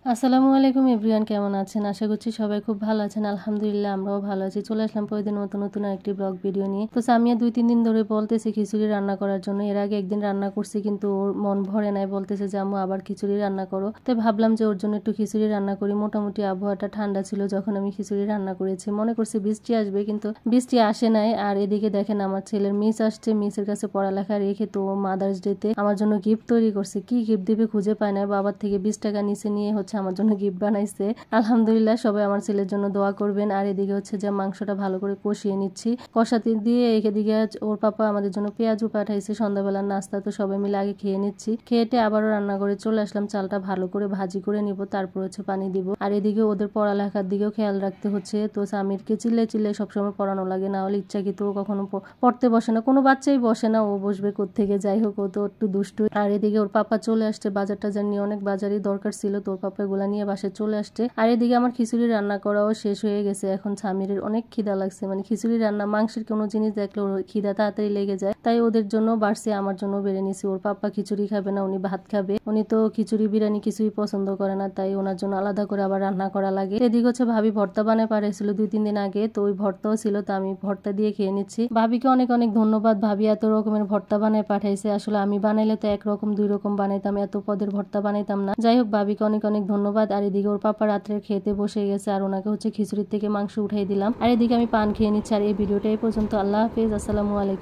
আসসালামু আলাইকুম এভরিওয়ান, কেমন আছেন? আশা করছি সবাই খুব ভালো আছেন। আলহামদুলিল্লাহ আমরাও ভালো আছি। চলে আসলাম প্রতিদিন নতুন একটি ব্লগ ভিডিও নিয়ে। তো সামিয়া 2-3 দিন ধরে বলতেছে খিচুড়ি রান্না করার জন্য। এর আগে একদিন রান্না করছি কিন্তু ওর মন ভরে নাই, বলতেছে যে আম্মু আবার খিচুড়ি রান্না করো। তো ভাবলাম যে ওর জন্য একটু খিচুড়ি রান্না করি। মোটামুটি আবহাওয়াটা ঠান্ডা ছিল যখন আমি খিচুড়ি রান্না করেছি। মনে করছি বৃষ্টি আসবে, কিন্তু বৃষ্টি আসে নাই। আর এদিকে দেখেন আমার ছেলের মিস আসছে, মিসের কাছে পড়ালেখা রেখে তো মাদার্স ডেতে আমার জন্য গিফট তৈরি করছে। কি গিফট দিবে খুঁজে পায় না, বাবার থেকে 20 টাকা নিচে নিয়ে আমার জন্য গিফট বানাইছে। আলহামদুলিল্লাহ, সবাই আমার ছেলের জন্য দোয়া করবেন। আর এদিকে যে মাংসটা ভালো করে কষিয়ে নিচ্ছি, কষাতে দিয়ে এদিকে ওর পাপা আমাদের জন্য পেঁয়াজু পাঠাইছে সন্ধ্যাবেলার নাস্তা। তো সবাই মিলে আগে খেয়ে নিচ্ছি, খেয়েটে আবারও রান্না করে চলে আসলাম। চালটা ভালো করে ভাজি করে নিব, তারপর পানি দিব। আর এদিকে ওদের পড়ালেখার দিকেও খেয়াল রাখতে হচ্ছে। তো সামিরকে চিল্লে চিল্লে সবসময় পড়ানো লাগে, না হলে ইচ্ছাকৃত কখনো পড়তে বসে না। কোনো বাচ্চাই বসে না, ও বসবে কোত্থেকে? যাই হোক, ও তো একটু দুষ্টু। আর এদিকে ওর পাপা চলে আসছে বাজার টাজার নিয়ে, অনেক বাজারই দরকার ছিল। তোর পাপা এগুলা নিয়ে বাসায় চলে আসছে। আর এদিকে আমার খিচুড়ি রান্না করাও শেষ হয়ে গেছে। এখন সামিরের অনেক খিদা লাগছে, মানে খিচুড়ি রান্না, মাংসের কোনো জিনিস দেখলে ওর খিদা তাড়াতাড়ি লেগে যায়। তাই ওদের জন্য বাড়ছে, আমার জন্য বেড়ে নিছি। ওর পাপা খিচুড়ি খাবে না, উনি ভাত খাবে। উনি তো খিচুড়ি বিরিয়ানি কিছুই পছন্দ করে না, তাই ওনার জন্য আলাদা করে আবার রান্না করা লাগে। এদিকে ভাবি ভর্তা বানায় পাঠাইছিল 2-3 দিন আগে, তো ওই ভর্তাও ছিল, তো আমি ভর্তা দিয়ে খেয়ে নিচ্ছি। ভাবিকে অনেক অনেক ধন্যবাদ, ভাবি এত রকমের ভর্তা বানায় পাঠাইছে। আসলে আমি বানাইলে তো একরকম 2 রকম বানাইতাম, এত পদের ভর্তা বানাইতাম না। যাই হোক, ভাবিকে অনেক অনেক ধন্যবাদ। আর এদিকে ওর পাপা রাত্রে খেতে বসে গেছে, আর ওনাকে খিচুড়ির থেকে মাংস উঠাই দিলাম। আর এদিকে আমি পান খেয়ে নিচ্ছি। আর এই ভিডিওটা এই পর্যন্ত। আল্লাহ হাফেজ, আসসালামু আলাইকুম।